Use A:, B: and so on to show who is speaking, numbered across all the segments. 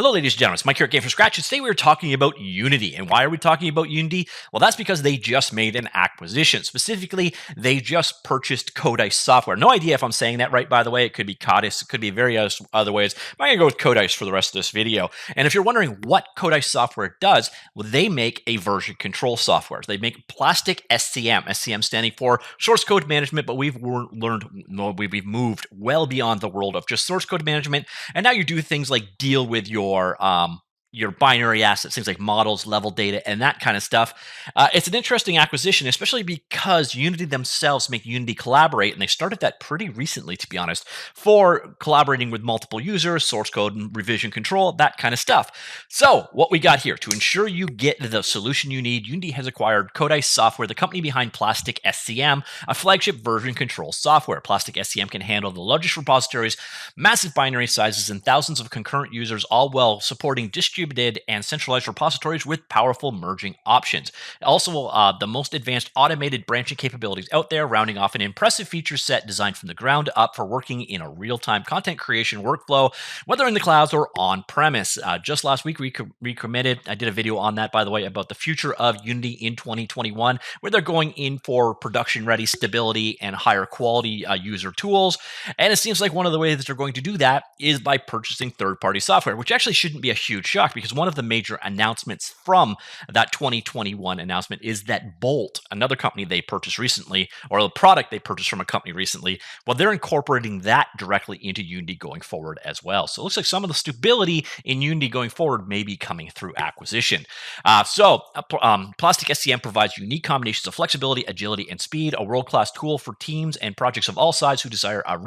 A: Hello, ladies and gentlemen. It's Mike here at Game from Scratch, and today we are talking about Unity. And why are we talking about Unity? Well, that's because they just made an acquisition. Specifically, they just purchased Codice software. No idea if I'm saying that right, by the way. It could be Codice. It could be various other ways. I'm going to go with Codice for the rest of this video. And if you're wondering what Codice software does, well, they make a version control software. They make PlasticSCM, SCM standing for source code management, but we've moved well beyond the world of just source code management. And now you do things like deal with your binary assets, things like models, level data, and that kind of stuff. It's an interesting acquisition, especially because Unity themselves make Unity collaborate, and they started that pretty recently, to be honest, for collaborating with multiple users, source code and revision control, that kind of stuff. So what we got here, to ensure you get the solution you need, Unity has acquired Codice Software, the company behind PlasticSCM, a flagship version control software. PlasticSCM can handle the largest repositories, massive binary sizes, and thousands of concurrent users, all while supporting distributed and centralized repositories with powerful merging options. Also, the most advanced automated branching capabilities out there, rounding off an impressive feature set designed from the ground up for working in a real-time content creation workflow, whether in the clouds or on-premise. Just last week, we committed. I did a video on that, by the way, about the future of Unity in 2021, where they're going in for production-ready stability and higher quality user tools. And it seems like one of the ways that they're going to do that is by purchasing third-party software, which actually shouldn't be a huge shock, because one of the major announcements from that 2021 announcement is that Bolt, another company they purchased recently, or the product they purchased from a company recently, well, they're incorporating that directly into Unity going forward as well. So it looks like some of the stability in Unity going forward may be coming through acquisition. PlasticSCM provides unique combinations of flexibility, agility, and speed, a world-class tool for teams and projects of all sizes who desire a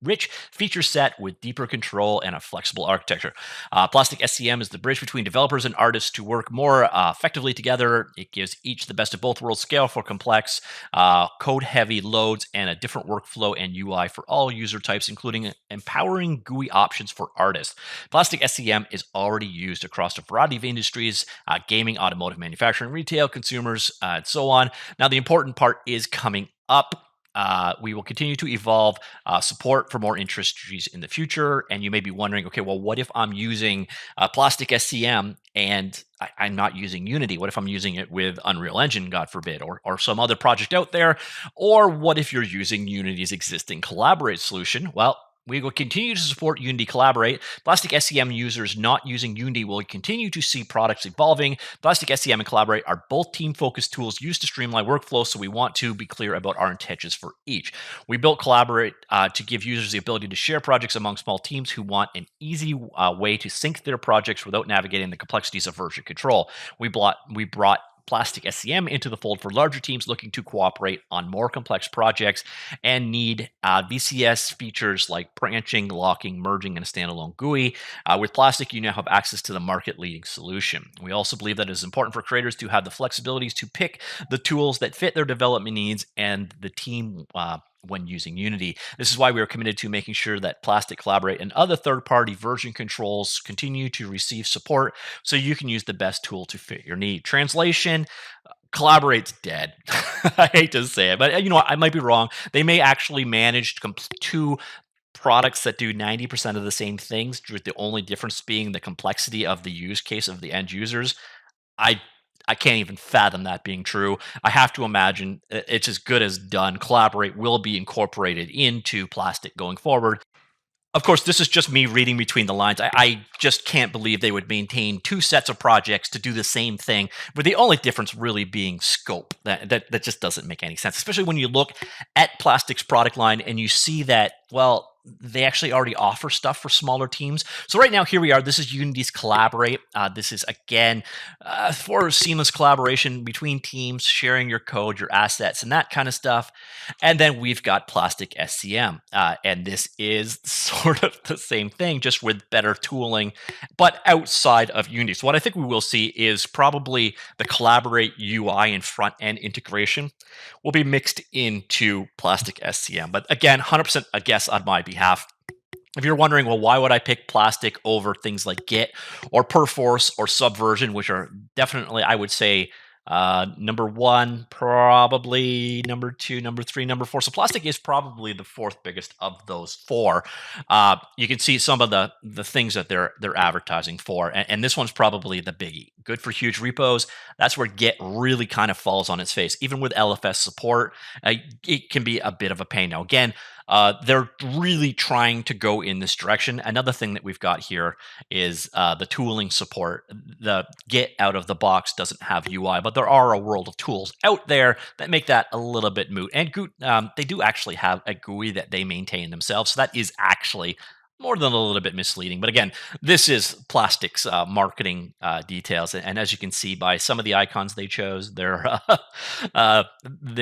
A: rich feature set with deeper control and a flexible architecture. PlasticSCM is the bridge between developers and artists to work more effectively together. It gives each the best of both worlds: scale for complex, code-heavy loads, and a different workflow and UI for all user types, including empowering GUI options for artists. PlasticSCM is already used across a variety of industries: gaming, automotive, manufacturing, retail, consumers, and so on. Now, the important part is coming up. We will continue to evolve support for more industries in the future. And you may be wondering, okay, well, what if I'm using PlasticSCM and I'm not using Unity? What if I'm using it with Unreal Engine, God forbid, or some other project out there? Or what if you're using Unity's existing Collaborate solution? Well, we will continue to support Unity Collaborate. PlasticSCM users not using Unity will continue to see products evolving. PlasticSCM and Collaborate are both team-focused tools used to streamline workflow, so we want to be clear about our intentions for each. We built Collaborate to give users the ability to share projects among small teams who want an easy way to sync their projects without navigating the complexities of version control. We brought PlasticSCM into the fold for larger teams looking to cooperate on more complex projects and need VCS features like branching, locking, merging, and a standalone GUI. With Plastic, you now have access to the market-leading solution. We also believe that it is important for creators to have the flexibilities to pick the tools that fit their development needs and the team when using Unity. This is why we are committed to making sure that Plastic, Collaborate, and other third-party version controls continue to receive support so you can use the best tool to fit your need. Translation: Collaborate's dead. I hate to say it, but I might be wrong. They may actually manage two products that do 90% of the same things, with the only difference being the complexity of the use case of the end users. I can't even fathom that being true. I have to imagine it's as good as done. Collaborate will be incorporated into Plastic going forward. Of course, this is just me reading between the lines. I just can't believe they would maintain two sets of projects to do the same thing, with the only difference really being scope. That just doesn't make any sense, especially when you look at Plastic's product line and you see that, well, they actually already offer stuff for smaller teams. So right now, here we are. This is Unity's Collaborate. This is, again, for seamless collaboration between teams, sharing your code, your assets, and that kind of stuff. And then we've got PlasticSCM. And this is sort of the same thing, just with better tooling, but outside of Unity. So what I think we will see is probably the Collaborate UI and front-end integration will be mixed into PlasticSCM. But again, 100% a guess on my behalf. If you're wondering, well, why would I pick Plastic over things like Git or Perforce or Subversion, which are definitely, I would say, Number one, probably number two, number three, number four. So Plastic is probably the fourth biggest of those four. You can see some of the things that they're advertising for, and this one's probably the biggie. Good for huge repos. That's where Git really kind of falls on its face. Even with LFS support, it can be a bit of a pain. Now, again, they're really trying to go in this direction. Another thing that we've got here is the tooling support. The Git out of the box doesn't have UI, but there are a world of tools out there that make that a little bit moot. And they do actually have a GUI that they maintain themselves, so that is actually more than a little bit misleading. But again, this is Plastic's marketing details, and as you can see by some of the icons they chose, they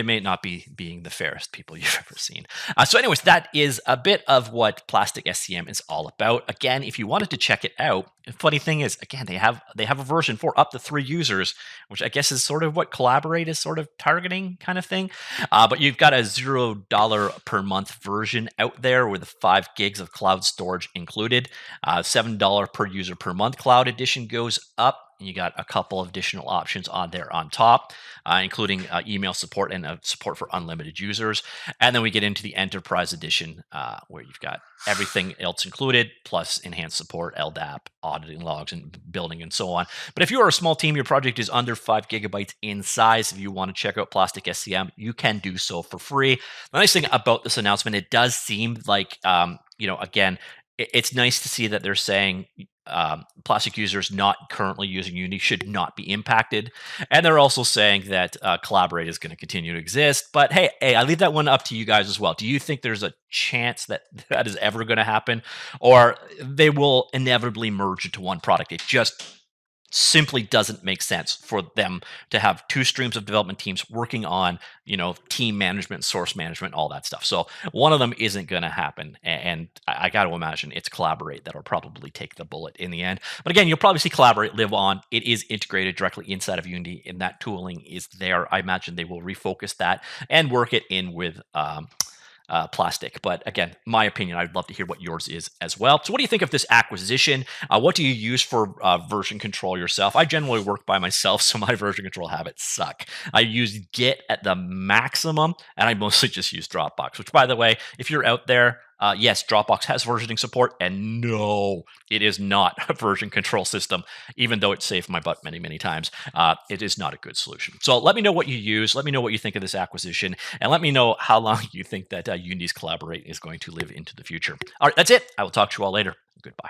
A: may not be being the fairest people you've ever seen. So, anyways, that is a bit of what PlasticSCM is all about. Again, if you wanted to check it out, the funny thing is, again, they have a version for up to 3 users, which I guess is sort of what Collaborate is sort of targeting, kind of thing. But you've got a $0 per month version out there with 5 gigs of cloud storage included. $7 per user per month cloud edition goes up. And you got a couple of additional options on there on top, including email support and support for unlimited users. And then we get into the enterprise edition, where you've got everything else included, plus enhanced support, LDAP, auditing logs, and building, and so on. But if you are a small team, your project is under 5 gigabytes in size, if you want to check out PlasticSCM, you can do so for free. The nice thing about this announcement, it does seem like, again, it's nice to see that they're saying Plastic users not currently using Unity should not be impacted. And they're also saying that Collaborate is going to continue to exist. But hey, I leave that one up to you guys as well. Do you think there's a chance that that is ever going to happen? Or they will inevitably merge into one product? It just simply doesn't make sense for them to have 2 streams of development teams working on, team management, source management, all that stuff. So one of them isn't going to happen. And I got to imagine it's Collaborate that'll probably take the bullet in the end. But again, you'll probably see Collaborate live on. It is integrated directly inside of Unity, and that tooling is there. I imagine they will refocus that and work it in with Plastic. But again, my opinion, I'd love to hear what yours is as well. So what do you think of this acquisition? What do you use for version control yourself? I generally work by myself, so my version control habits suck. I use Git at the maximum, and I mostly just use Dropbox, which, by the way, if you're out there, yes, Dropbox has versioning support, and no, it is not a version control system, even though it saved my butt many, many times. It is not a good solution. So let me know what you use. Let me know what you think of this acquisition, and let me know how long you think that Unity's Collaborate is going to live into the future. All right, that's it. I will talk to you all later. Goodbye.